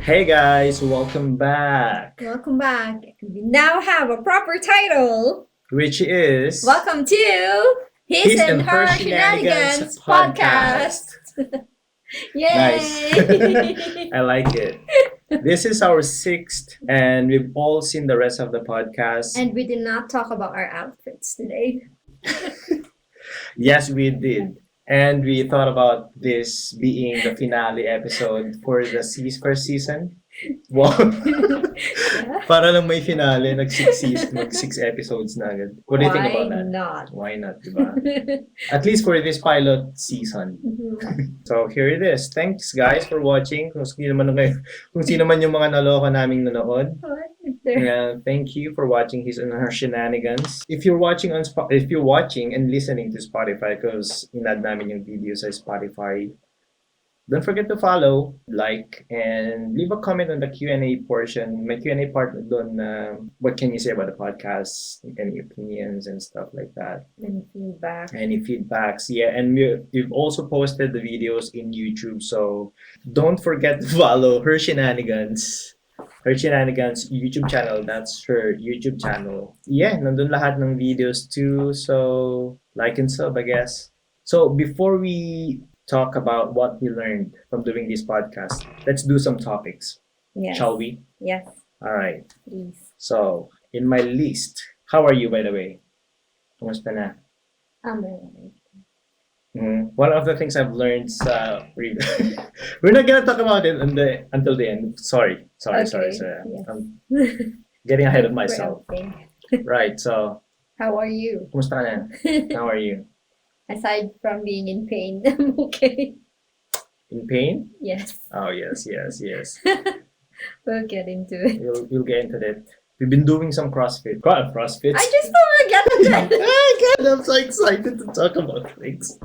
Hey guys, welcome back. Welcome back. We now have a proper title. Which is Welcome to His And Hersheynanigans Podcast. Yay! Nice. I like it. This is our sixth, and we've all seen the rest of the podcast. And we did not talk about our outfits today. Yes, we did. And we thought about this being the finale episode for the first season. Wow. Para lang may finale, mag-six episodes na agad. What do you think about that? Not? Why not, diba? At least for this pilot season. Mm-hmm. So here it is. Thanks guys for watching. Kung sino man yung mga naloka naming nanood. Yeah, thank you for watching His And Hersheynanigans. If you're watching and listening to Spotify, because inad namin yung video sa Spotify, don't forget to follow, like, and leave a comment on the Q&A portion. May Q&A part doon na what can you say about the podcast, any opinions and stuff like that. Any feedbacks, yeah. And we've also posted the videos in YouTube, so don't forget to follow Hersheynanigans YouTube channel. That's her YouTube channel. Yeah, nandun lahat ng videos too. So like and sub, I guess. So before we talk about what we learned from doing this podcast, let's do some topics. Yes. Shall we? Yes. All right. Please. So in my list, how are you by the way? Kumusta na? I'm alright. One of the things I've learned we're not gonna talk about it until the end. Sorry. Yes. I'm getting ahead of myself. Right, so how are you? Kumusta ka na? How are you? Aside from being in pain, I'm okay. In pain? Yes. Oh yes. We'll get into it. We'll get into that. We've been doing some CrossFit. CrossFit. I just don't want to get into that. Oh God, I'm so excited to talk about things.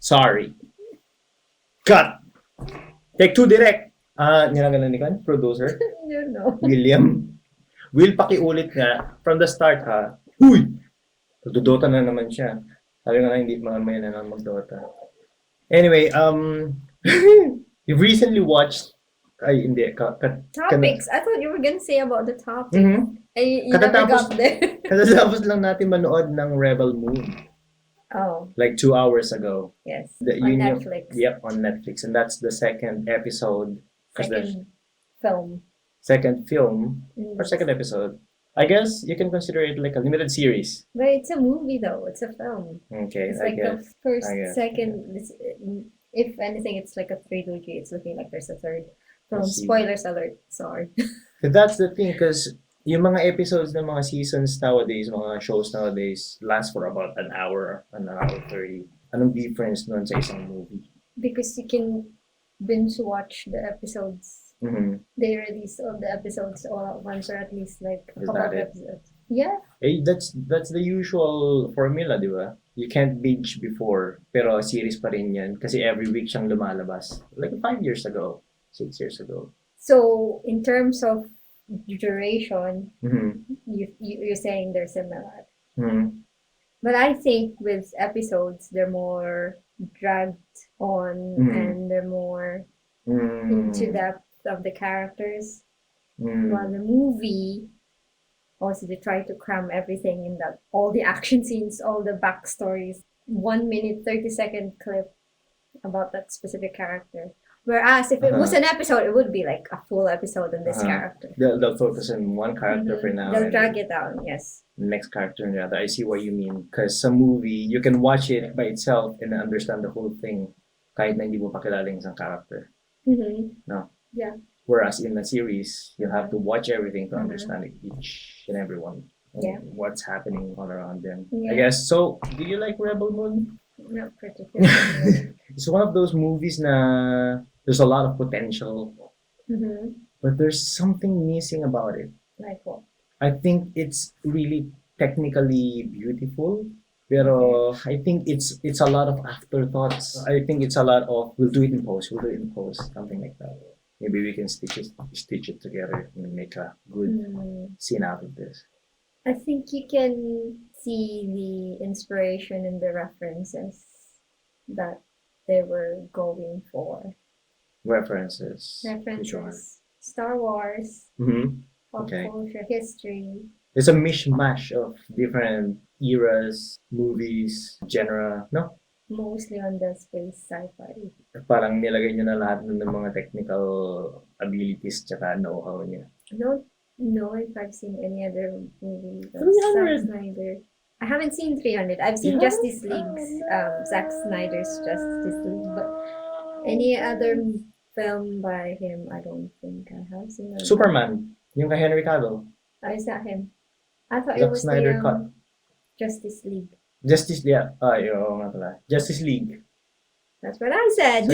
Sorry. Cut. Take 2 direct. Nilagalan ni kan, producer. No. William. Will, pakiulit nga. From the start ha. Huy! Dodota na naman siya. Sabi nga na hindi mamaya na lang mag-Dota. Anyway, you've recently watched topics. I thought you were gonna say about the topic. Mm-hmm. You never got there. Katatapos lang natin manood ng Rebel Moon. Oh. Like 2 hours ago. Yes. On Netflix. Yep, on Netflix. And that's the second episode. Second film. Or second episode. I guess you can consider it like a limited series. But it's a movie though. It's a film. Okay, it's like the first, second. If anything, it's like a trilogy. It's looking like there's a third film. Spoilers alert. Sorry. That's the thing, because yung mga episodes ng mga seasons nowadays, mga shows nowadays, last for about an hour 30. Anong difference nun sa isang movie? Because you can binge watch the episodes. Mm-hmm. They release all the episodes all at once, or at least like a couple of episodes. Yeah. Hey, that's the usual formula, di ba? You can't binge before, pero series pa rin yan kasi every week siyang lumalabas. Like 5 years ago, 6 years ago. So, in terms of duration, mm-hmm. you're saying they're similar. Mm-hmm. But I think with episodes, they're more dragged on and they're more into depth of the characters. While the movie, also they try to cram everything in that, all the action scenes, all the backstories, 1 minute 30-second clip about that specific character. Whereas if it was an episode, it would be like a full episode on this character. They'll focus on one character for now. They'll drag it down, yes. Next character and the other. I see what you mean. Because some movie, you can watch it by itself and understand the whole thing kahit na hindi mo pa kilala yung isang character. Mm-hmm. No? Yeah. Whereas in a series, you have to watch everything to understand each and every one. Yeah. What's happening all around them. Yeah. I guess. So, do you like Rebel Moon? Not particularly. It's one of those movies na there's a lot of potential. Mm-hmm. But there's something missing about it. Like what? I think it's really technically beautiful. Pero I think it's a lot of afterthoughts. I think it's a lot of we'll do it in post, something like that. Maybe we can stitch it together and make a good scene out of this. I think you can see the inspiration and the references that they were going for. References. Which one? References. Star Wars, pop Okay. culture, history. It's a mishmash of different eras, movies, genre, no? Mostly on the space sci-fi. Parang nilagay nyo na lahat ng mga technical abilities tsaka know-how niya. I don't know if I've seen any other movie of 300. Zack Snyder. I haven't seen 300. I've seen Yeah? Justice League's, Zack Snyder's Justice League, but any other film by him, I don't think I have seen. Superman, yung kay Henry Cavill. Is that him? I thought Zack it was Snyder the cut. Justice League. Justice, yeah. Oo nga pala. Justice League. That's what I said.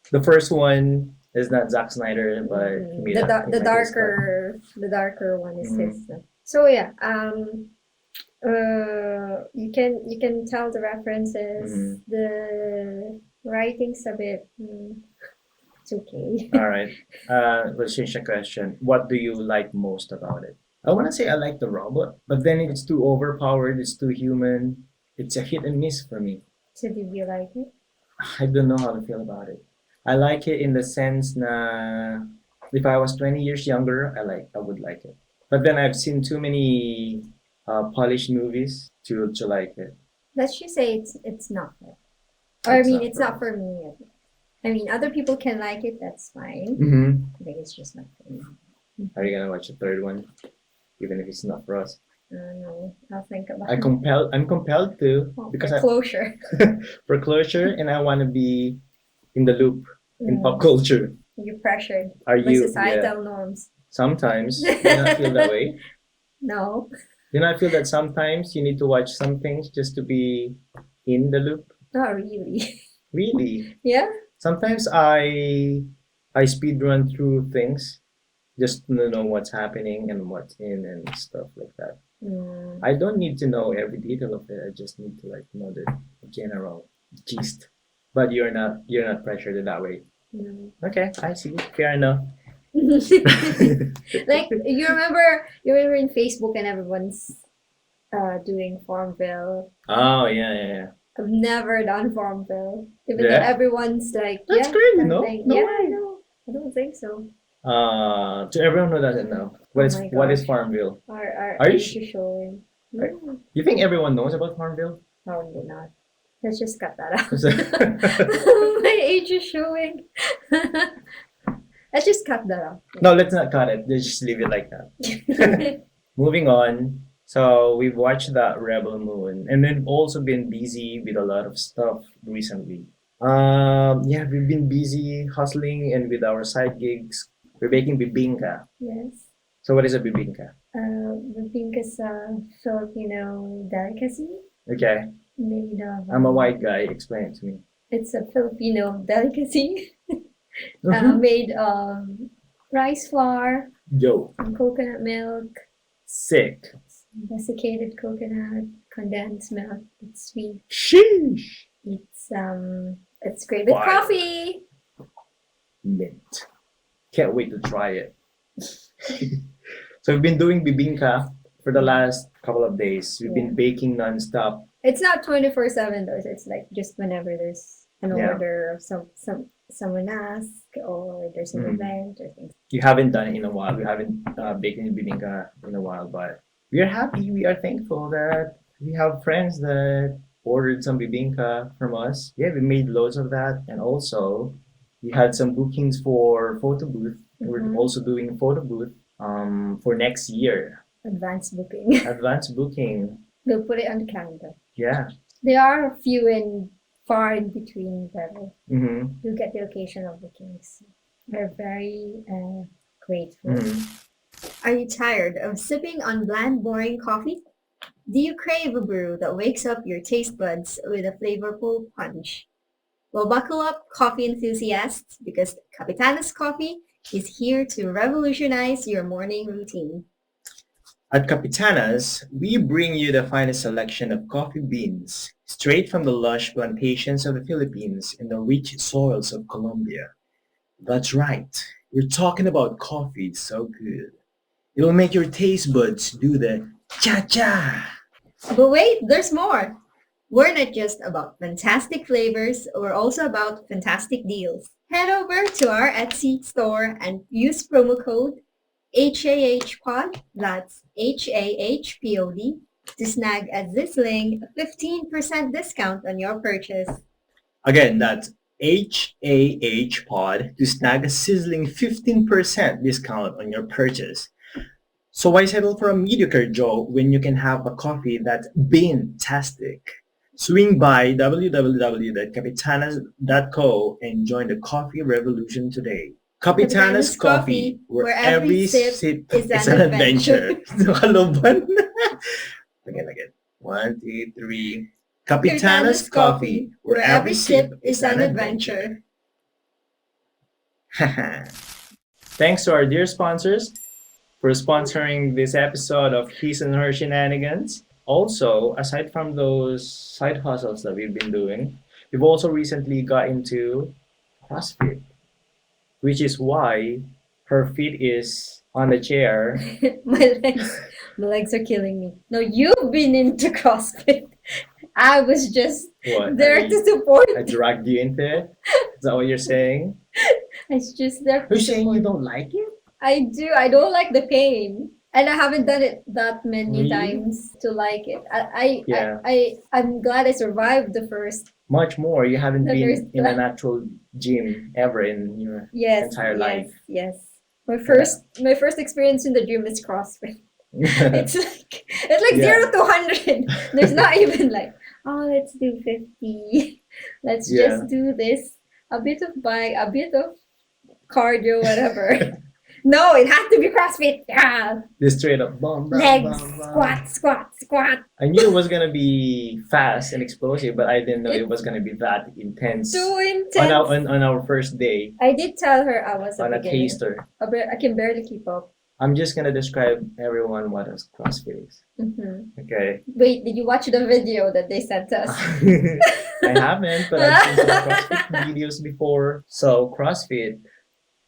The first one is not Zack Snyder, but he made the darker one is his. So yeah, you can tell the references, the writings a bit. It's okay. All right. Let's change the question. What do you like most about it? I want to say I like the robot, but then it's too overpowered. It's too human. It's a hit and miss for me. So did you like it? I don't know how to feel about it. I like it in the sense na if I was 20 years younger, I would like it. But then I've seen too many polished movies to like it. Let's just say it's not. Or I mean, it's not for me. I mean, other people can like it. That's fine. I think it's just not for me. Are you gonna watch the third one, even if it's not for us? No, I'll think about I'm compelled to because for closure. For closure, and I want to be in the loop in pop culture. You're pressured Are by you societal norms. Sometimes. Do you not feel that way? No. Do you not feel that sometimes you need to watch some things just to be in the loop? Not really. Really? Yeah. Sometimes I speed run through things just to know what's happening and what's in and stuff like that. I don't need to know every detail of it. I just need to know the general gist. But you're not pressured in that way. No. Okay, I see. Fair enough. Like you remember in Facebook and everyone's doing Farmville. Oh yeah. I've never done Farmville. Even though Yeah? everyone's like, That's yeah, great, no? something. No Yeah, way. I know. I don't think so. To everyone who doesn't know, what my is gosh. Farmville? Our Are you age is showing. You think everyone knows about Farmville? Probably not. Let's just cut that out. So- My age is showing. Let's just cut that out. No, let's not cut it. Let's just leave it like that. Moving on. So we've watched that Rebel Moon, and we've also been busy with a lot of stuff recently. Yeah, we've been busy hustling and with our side gigs. We're baking bibingka. Yes. So what is a bibingka? Bibingka is a Filipino delicacy. Okay, Made of. I'm a white guy. Explain it to me. It's a Filipino delicacy made of rice flour, Yo, and coconut milk, sick. desiccated coconut, condensed milk. It's sweet. Sheesh. It's great with Fire. coffee. Mint. Can't wait to try it. So we've been doing bibingka for the last couple of days. We've been baking nonstop. It's not 24/7 though. It's like just whenever there's an order of someone ask or there's an event or things. You haven't done it in a while. We haven't baked any bibingka in a while, but we are happy. We are thankful that we have friends that ordered some bibingka from us. Yeah, we made loads of that, and also we had some bookings for photo booth. We're also doing a photo booth for next year. Advanced booking. Advanced booking. They'll put it on the calendar. Yeah. There are a few far in between, but Mm-hmm. you'll get the occasional bookings. We're very grateful. Are you tired of sipping on bland, boring coffee? Do you crave a brew that wakes up your taste buds with a flavorful punch? Well, buckle up, coffee enthusiasts, because Capitana's Coffee is here to revolutionize your morning routine. At Capitana's, we bring you the finest selection of coffee beans, straight from the lush plantations of the Philippines and the rich soils of Colombia. That's right, we're talking about coffee so good. It'll make your taste buds do the cha-cha. But wait, there's more. We're not just about fantastic flavors, we're also about fantastic deals. Head over to our Etsy store and use promo code HAHPOD, that's HAHPOD, to snag a sizzling 15% discount on your purchase. Again, that's HAH Pod to snag a sizzling 15% discount on your purchase. So why settle for a mediocre Joe when you can have a coffee that's bean-tastic? Swing by www.capitanas.co and join the coffee revolution today. Capitanas Coffee, where every sip is an adventure. Nakaloban. Again. 1, 2, 3. Capitanas Coffee, where every sip is an adventure. Thanks to our dear sponsors for sponsoring this episode of His and Hersheynanigans. Also, aside from those side hustles that we've been doing, we've also recently got into CrossFit, which is why her feet is on the chair. my legs are killing me. No, you've been into CrossFit. I was just there to support. I dragged you into it? Is that what you're saying? I was just there. You're saying you don't like it? I do. I don't like the pain. And I haven't done it that many times to like it. I'm glad I survived the first. Much more. You haven't been in an actual gym ever in your entire life. Yes. My first experience in the gym is CrossFit. It's like 0 to 100. There's not even like, oh, let's do 50. Let's just do this. A bit of bike, a bit of cardio, whatever. No, it has to be CrossFit. Yeah. Just straight up bomb. Legs, squat. I knew it was gonna be fast and explosive, but I didn't know it was gonna be that intense. Too intense. On our first day. I did tell her I was on a taster. I can barely keep up. I'm just gonna describe everyone what CrossFit is. Mm-hmm. Okay. Wait, did you watch the video that they sent us? I haven't, but I've seen some CrossFit videos before. So CrossFit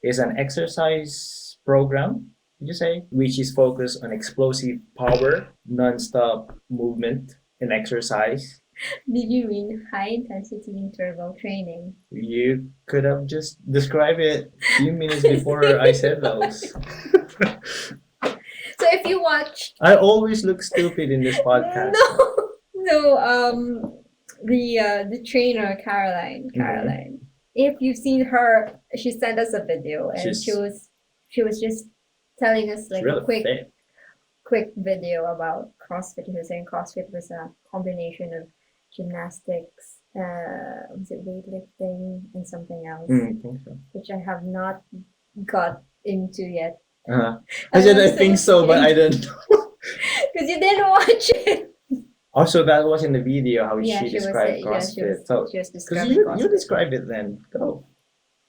is an exercise program, would you say, which is focused on explosive power, non-stop movement and exercise. Did you mean high intensity interval training? You could have just described it a few minutes before I said those. So if you watch, I always look stupid in this podcast. No. The trainer Caroline. Mm-hmm. If you've seen her, she sent us a video and she was just telling us like really a quick video about CrossFit. She was saying CrossFit was a combination of gymnastics, was it weightlifting and something else, I think so. which I have not got into yet. I said I think so, but I don't know. Because you didn't watch it. Also, that was in the video how she described CrossFit. She was describing CrossFit. You describe it then. Go.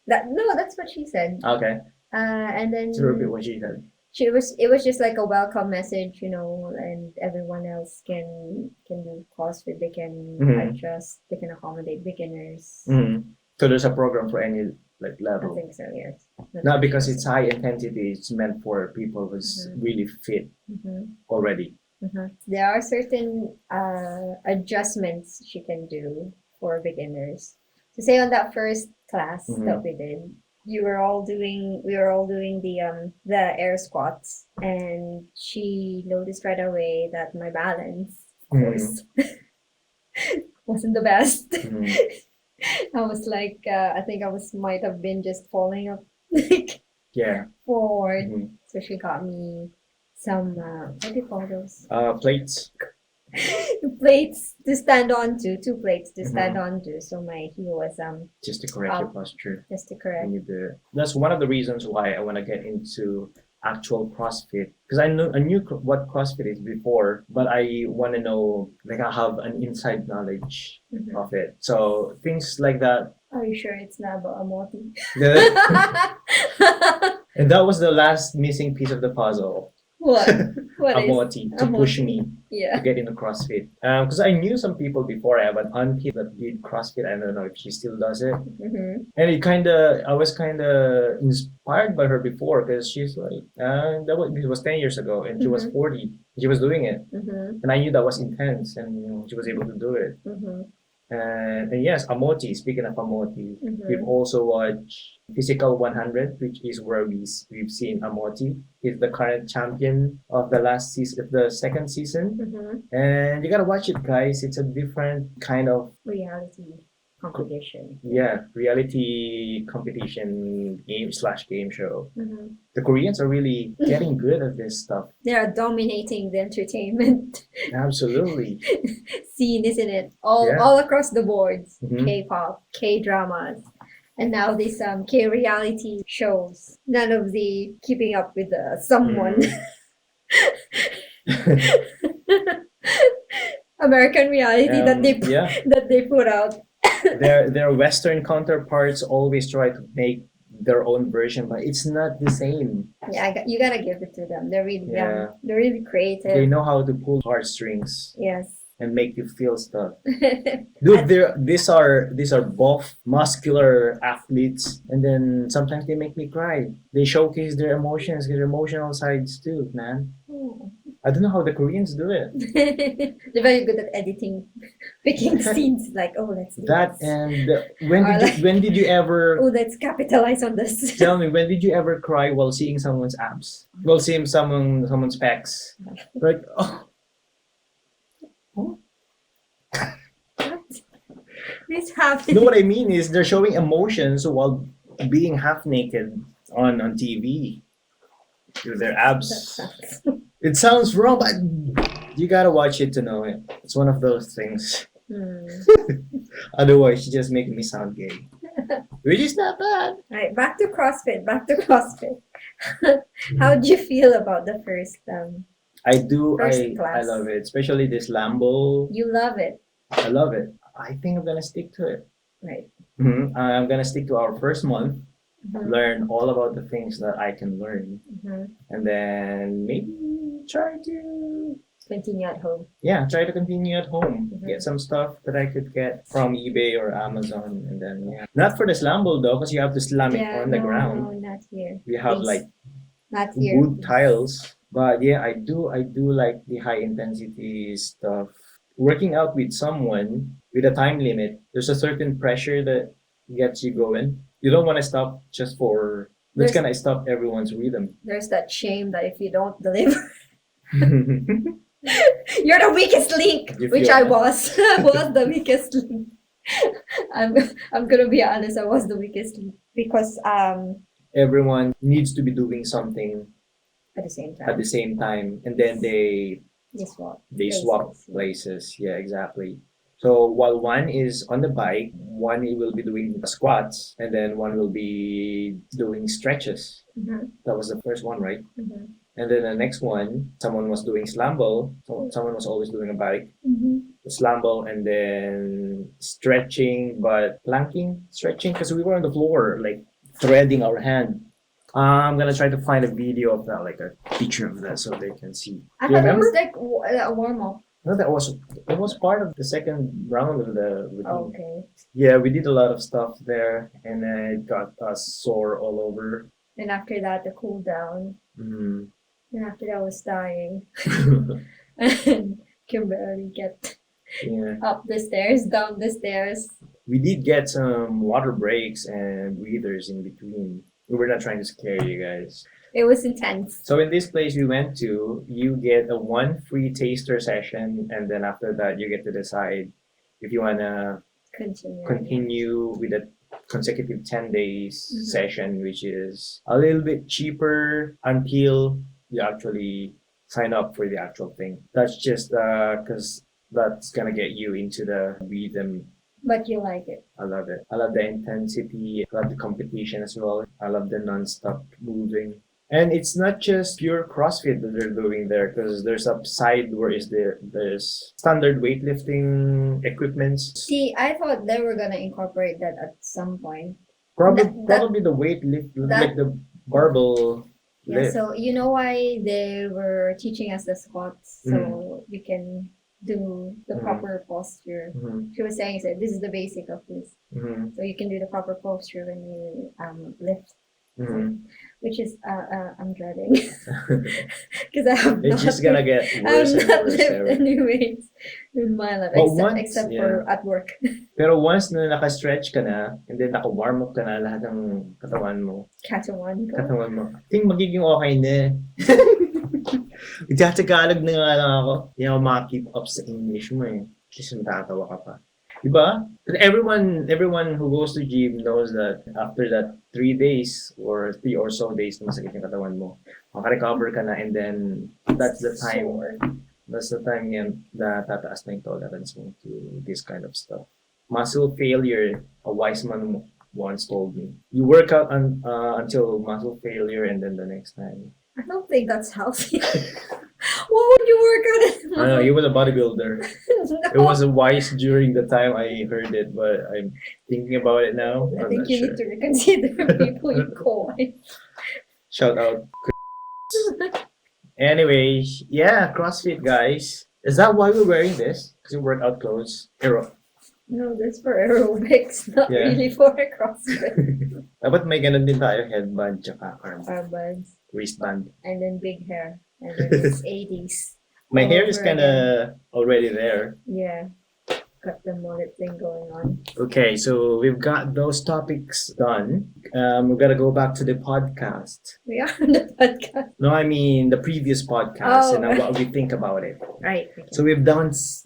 That's what she said. Okay. And then to repeat what she said. It was just like a welcome message, and everyone else can do CrossFit. They can adjust. They can accommodate beginners. Mm-hmm. So there's a program for any level. I think so. Yes. Not because it's high intensity. It's meant for people who's really fit already. Mm-hmm. There are certain adjustments she can do for beginners. So say on that first class that we did, we were all doing the air squats, and she noticed right away that my balance, of course, wasn't the best. I was like, I think might have been just falling up forward. So she got me some what do you call those? Plates. Plates to stand on to, 2 plates to stand on to. So my heel was just to correct your posture. Just to correct. That's one of the reasons why I want to get into actual CrossFit, because I knew what CrossFit is before, but I want to know, I have an inside knowledge of it. So things like that. Are you sure it's not about a multi? And that was the last missing piece of the puzzle. What? What a is? moti to push moti? me Yeah. to get into CrossFit. Because I knew some people before. I have an auntie that did CrossFit. I don't know if she still does it. Mm-hmm. And I was kind of inspired by her before because she's like, it was 10 years ago and she was 40. She was doing it. Mm-hmm. And I knew that was intense and she was able to do it. Mm-hmm. And yes, Amoti, speaking of Amoti, we've also watched Physical 100, which is where we've seen Amoti. He's the current champion of the last season, the second season. Mm-hmm. And you gotta watch it, guys. It's a different kind of reality competition. Yeah, reality competition game show. Mm-hmm. The Koreans are really getting good at this stuff. They are dominating the entertainment Absolutely. scene, isn't it? All across the boards. Mhm. K-pop, K-dramas, and now these K-reality shows. None of the keeping up with someone. American reality that they put out. Their Western counterparts always try to make their own version, but it's not the same. Yeah, you gotta give it to them. They're really they're really creative. They know how to pull heartstrings. Yes. And make you feel stuff. Dude, these are buff, muscular athletes, and then sometimes they make me cry. They showcase their emotions, their emotional sides too, man. Oh. I don't know how the Koreans do it. They're very good at editing, picking scenes like, oh, let's do that. this. And when did you ever? Oh, let's capitalize on this. Tell me, when did you ever cry while seeing someone's abs? While seeing someone's pecs? Like, oh. What? This happens. You know what I mean is they're showing emotions while being half naked on TV with their abs. It sounds wrong, but you gotta watch it to know it. It's one of those things. Otherwise, you just make me sound gay, which is not bad. Right, back to CrossFit. How do you feel about the first I do. First class. I love it, especially this Lambo. You love it. I love it. I think I'm gonna stick to it. Right. Mm-hmm. I'm gonna stick to our first month, learn all about the things that I can learn, and then maybe try to continue at home. Yeah, try to continue at home. Get some stuff that I could get from eBay or Amazon, and then not for the Lambo though, because you have to slam it on the ground. No, not here. We have like not here. wood tiles. But yeah, I do like the high intensity stuff. Working out with someone with a time limit, there's a certain pressure that gets you going. You don't want to stop just for that's gonna stop everyone's rhythm. There's that shame that if you don't deliver, you're the weakest link, which I was. I was the weakest link. I'm gonna be honest. I was the weakest link because everyone needs to be doing something at the same time, and then they swap places. Yeah, exactly. So while one is on the bike, one will be doing squats, and then one will be doing stretches. That was the first one, right? And then the next one, someone was doing slamble. So someone was always doing a bike, slamble, and then stretching, but planking, stretching, because we were on the floor, like threading our hand. I'm gonna try to find a video of that, like a picture of that, so they can see. I thought it was like a warm up. No, it was part of the second round of the routine. Okay. Yeah, we did a lot of stuff there, and then it got us sore all over. And after that, the cool down. And after that, I was dying, and can barely get up the stairs, down the stairs. We did get some water breaks and breathers in between. We were not trying to scare you guys. It was intense. So in this place we went to, you get a one free taster session, and then after that you get to decide if you wanna continue with a consecutive 10 days session, which is a little bit cheaper until you actually sign up for the actual thing. That's just because that's gonna get you into the rhythm. But you like it. I love it. I love the intensity. I love the competition as well. I love the non-stop moving. And it's not just pure CrossFit that they're doing there, because there's a side where there's standard weightlifting equipments. See, I thought they were gonna incorporate that at some point. Probably the weight lift, like the barbell Yeah, lift. so you know why they were teaching us the squats so we can do the proper posture. Mhm. She was saying so this is the basic of this. Mhm. So you can do the proper posture when you lift. Mhm. Which is I'm dreading because I have It's not just gonna get worse and not worse. lived anyways in my life But once, except yeah. for at work. Pero once na naka-stretch ka na, and then naka-warm up ka na lahat ng katawan mo, I think magiging okay na. Tagalog na nga lang ako. Hindi ako maka-keep up sa English mo eh. Kasi matatawa ka pa. Diba? Everyone who goes to gym knows that after that 3 days or 3 or so days na masakit yung katawan mo, maka-recover ka na and then that's the time. That's the time yan na tataas na yung tolerance mo to this kind of stuff. Muscle failure, a wise man once told me. You work out until muscle failure and then the next time. I don't think that's healthy. What would you work out at? I know, he was a bodybuilder. No. It was wise during the time I heard it, but I'm thinking about it now. I I'm think not you sure. need to reconsider people you call. Shout out. Anyway, yeah, CrossFit guys. Is that why we're wearing this? Because we work out clothes. No, that's for aerobics, not Yeah. really for CrossFit. Dapat may ganun din tayo, headband, tsaka Armbands, wristband. and then big hair, and then it's 80s. My All hair is over kind of already there. Yeah, got the mullet thing going on. Okay, so we've got those topics done. We're gonna go back to the podcast. We are on the podcast. No, I mean the previous podcast and right. what we think about it. Right. Okay. So we've done 6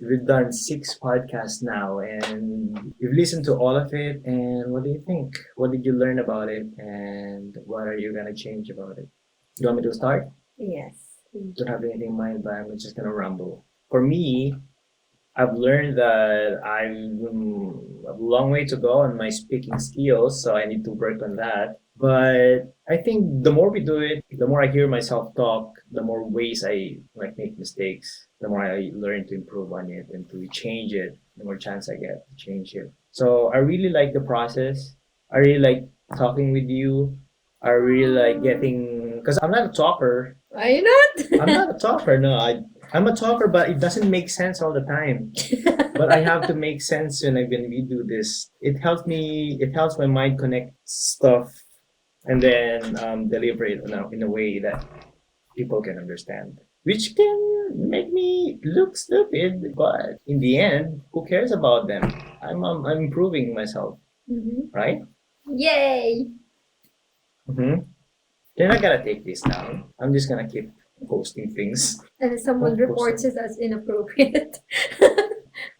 podcasts now, and we've listened to all of it. And what do you think? What did you learn about it, and what are you gonna change about it? You want me to start? Yes. Don't have anything in mind, but I'm just gonna ramble. For me, I've learned that I'm a long way to go on my speaking skills, so I need to work on that. But I think the more we do it, the more I hear myself talk, the more ways I like make mistakes, the more I learn to improve on it and to change it, the more chance I get to change it. So I really like the process. I really like talking with you. I really like getting, because I'm not a talker. Are you not? I'm not a talker, no. I'm a talker, but it doesn't make sense all the time. But I have to make sense when we do this. It helps my mind connect stuff and then deliver it in a way that people can understand. Which can make me look stupid, but in the end, who cares about them? I'm improving myself, right? Yay! Mm-hmm. Then I gotta take this down. I'm just gonna keep posting things. And someone reports it as inappropriate.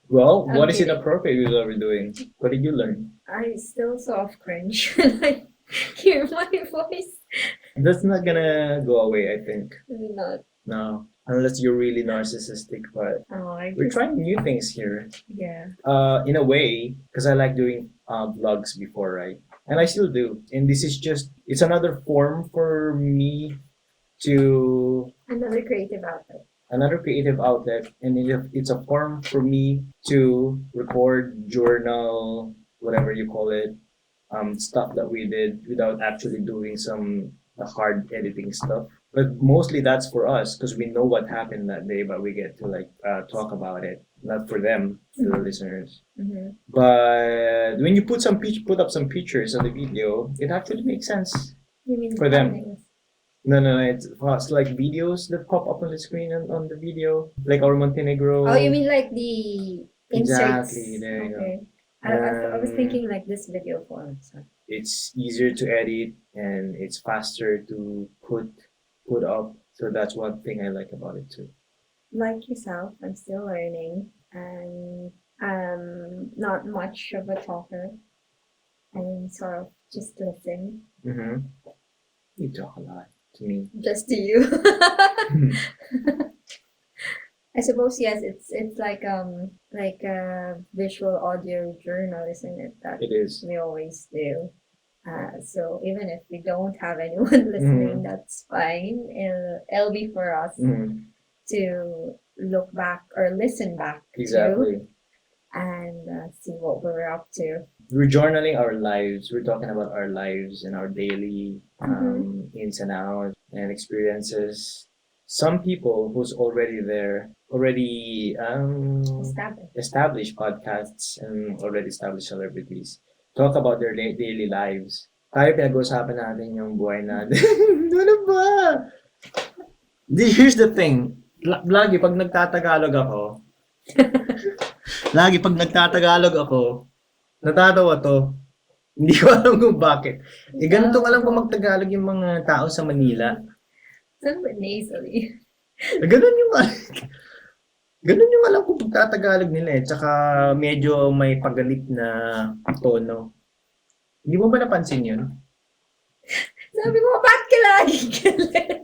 Well, I'm what is kidding. inappropriate with what we're doing? What did you learn? I still soft cringe when I hear my voice. That's not gonna go away, I think. Not. No, unless you're really narcissistic. But we're trying new things here. Yeah. In a way, because I like doing vlogs before, right? And I still do. And this is it's another form for me to Another creative outlet. And it's a form for me to record, journal, whatever you call it, stuff that we did without actually doing some hard editing stuff. But mostly that's for us because we know what happened that day, but we get to talk about it, not for them, for the listeners. Mm-hmm. But when you put up some pictures on the video, it actually makes sense. You mean for them? thumbnails? No, it's like videos that pop up on the screen on the video, like our Montenegro. Oh, you mean like the inserts? Exactly, there you go. I was thinking like this video form. So. It's easier to edit and it's faster to put up. So that's one thing I like about it too. Like yourself, I'm still learning and I'm not much of a talker. I'm sort of just listen. Mm-hmm. You talk a lot to me. Just to you. I suppose yes, it's like a visual audio journal, isn't it? That It is. we always do. So even if we don't have anyone listening, that's fine. It'll be for us to look back or listen back Exactly. to. and see what we're up to. We're journaling our lives. We're talking about our lives and our daily ins and outs and experiences. Some people who's already there, already established podcasts and already established celebrities, talk about their daily lives. Tayo pinag-uusapan natin yung buhay natin. Ano ba? Here's the thing. Lagi pag nagtatagalog ako, natatawa to. Hindi ko alam kung bakit. Ganito alam ko magtagalog yung mga tao sa Manila. It's a bit nasally. Ganun yung alam ko pagtatagalog nila eh. Tsaka medyo may pagalit na tono. Hindi mo ba napansin yun? Sabi ko, ba't ka lagi galit?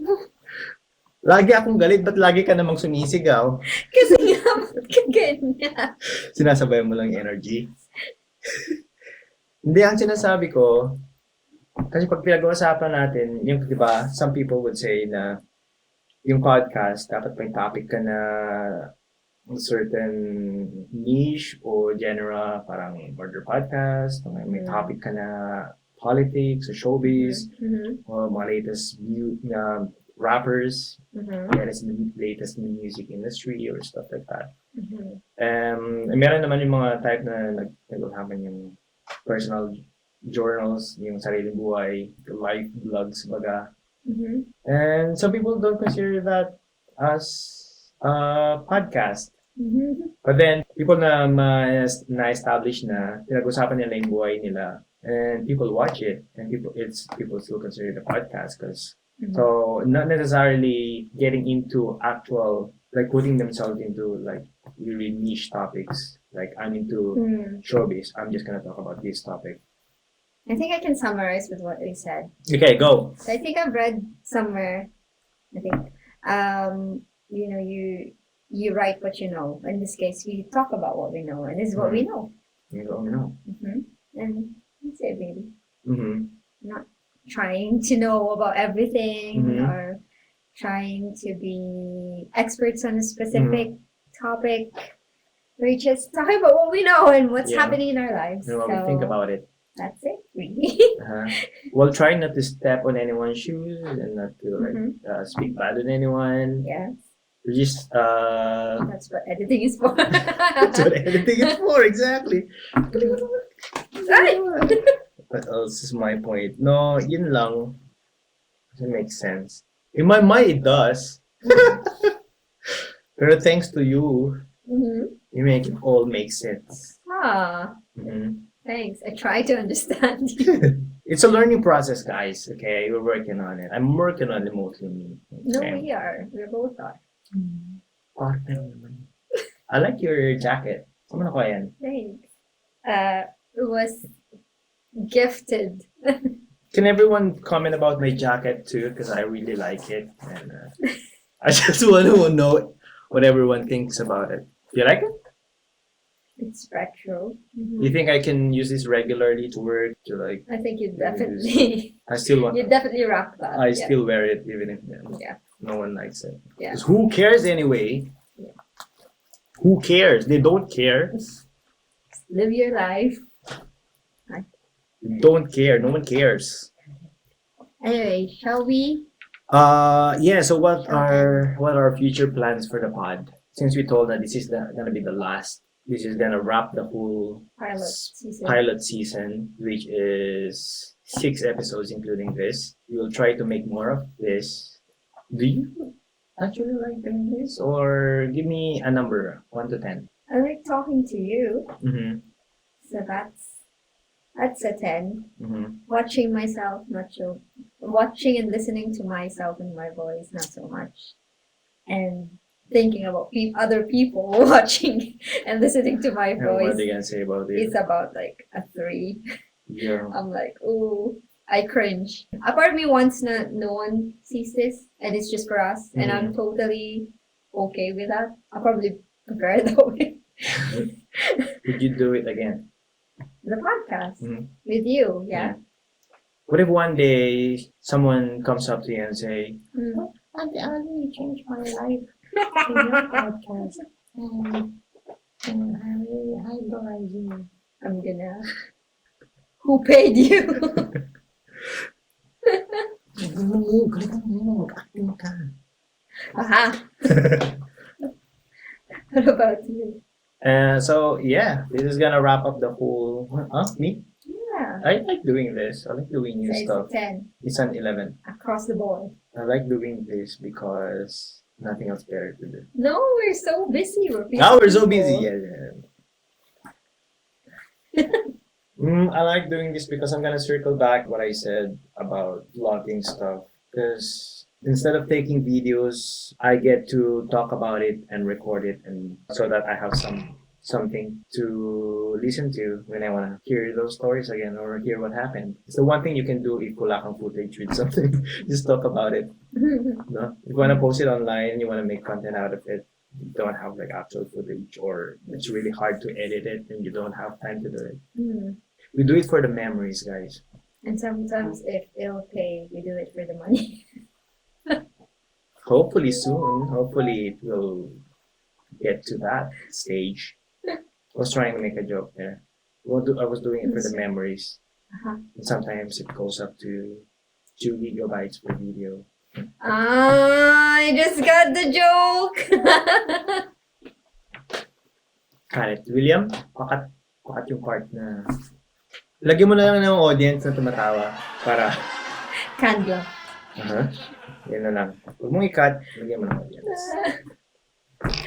Lagi akong galit, ba't lagi ka namang sumisigaw? Kasi nga, ba't ka ganyan? Sinasabayan mo lang yung energy. Hindi, ang sinasabi ko, kasi pag pinag-uusapan natin, yung, di ba, some people would say na yung podcast, dapat may topic ka na certain niche o genre, parang murder podcast, may topic ka na politics or showbiz, or mga latest rappers, latest music industry or stuff like that. Meron naman yung mga type na nag-usapan yung personal journals, yung sariling buhay, life vlogs, baga. And some people don't consider that as podcast. But then, people na na-establish na, pinag-usapan nila yung buhay nila, and people watch it, and people still consider it a podcast, because so not necessarily getting into actual, like putting themselves into like really niche topics. Like I'm into showbiz, I'm just gonna talk about this topic. I think I can summarize with what we said. Okay, go. So I think I've read somewhere, you write what you know. In this case, we talk about what we know, and this is what we know. You don't know. And that's it, baby. Not trying to know about everything or trying to be experts on a specific topic. We're just talking about what we know and what's happening in our lives. And what we think about it. That's it, really. Well, try not to step on anyone's shoes and not to speak bad on anyone. Yes. Just that's what editing is for. That's what editing is for, exactly. Right. What else is my point? No, yun lang. Doesn't make sense. In my mind, it does. Pero thanks to you, you make it all make sense. Thanks. I try to understand. It's a learning process, guys. Okay, we're working on it. I'm working on it, mostly me. Okay? No, we are. We both are. I like your jacket. Saan mo nakuha yan? Thanks. It was gifted. Can everyone comment about my jacket too? Because I really like it, and I just want to know what everyone thinks about it. You like it? It's retro. You think I can use this regularly to work? To like? I think you definitely. I still want. You definitely rock that. I still wear it even if no one likes it. Yeah. 'Cause who cares anyway? Yeah. Who cares? They don't care. Live your life. Don't care. No one cares. Anyway, shall we? Yeah. So what are future plans for the pod? Since we told that this is gonna be the last. This is gonna wrap the whole pilot season, which is 6 episodes, including this. We will try to make more of this. Do you actually like doing this, or give me a number, 1 to 10? I like talking to you. Mm-hmm. So that's a 10. Mm-hmm. Watching myself, not so. Watching and listening to myself and my voice, not so much. And thinking about other people watching and listening to my voice. What are you gonna say about it? It's about like a 3. Yeah. I'm like, ooh, I cringe. A part of me wants no one sees this and it's just for us, and I'm totally okay with that. I'll probably prefer it that way. Would you do it again? The podcast with you, yeah. What if one day someone comes up to you and say, Auntie Ali, you changed my life in your podcast. Hi, Brian. I'm gonna. Who paid you? Aha. What about you? So yeah, this is gonna wrap up the whole. Me? Yeah. I like doing this. I like doing new So stuff. it's a 10 It's an 11. across the board. I like doing this because nothing else better to do. No, we're so busy. We're busy. Now we're so people. busy. Yeah. I like doing this because I'm gonna circle back what I said about vlogging stuff. Because instead of taking videos, I get to talk about it and record it, and so that I have something to listen to when I wanna hear those stories again or hear what happened. It's the one thing you can do if wala kang footage with something. Just talk about it. No? If you wanna post it online, you wanna make content out of it. You don't have like actual footage, or it's really hard to edit it and you don't have time to do it. We do it for the memories, guys. And sometimes if it'll pay, we do it for the money. Hopefully soon. Hopefully it will get to that stage. I was trying to make a joke there. I was doing it for the memories. And sometimes it goes up to 2 gigabytes per video. I just got the joke. Got it. William, pakat yung part na... Lagyan mo na lang ng audience na tumatawa para... Candle. Yan na lang. Huwag mong i-cut, lagyan mo ng audience.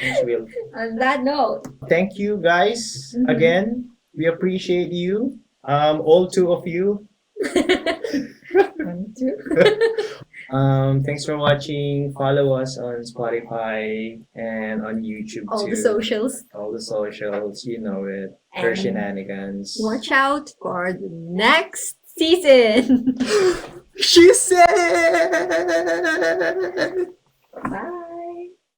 Thanks, Will. On that note. Thank you, guys. Again, we appreciate you. All 2 of you. 1, 2. Thanks for watching. Follow us on Spotify and on YouTube All too. the socials. All the socials, you know it. And Hersheynanigans. watch out for the next season. She said. Bye.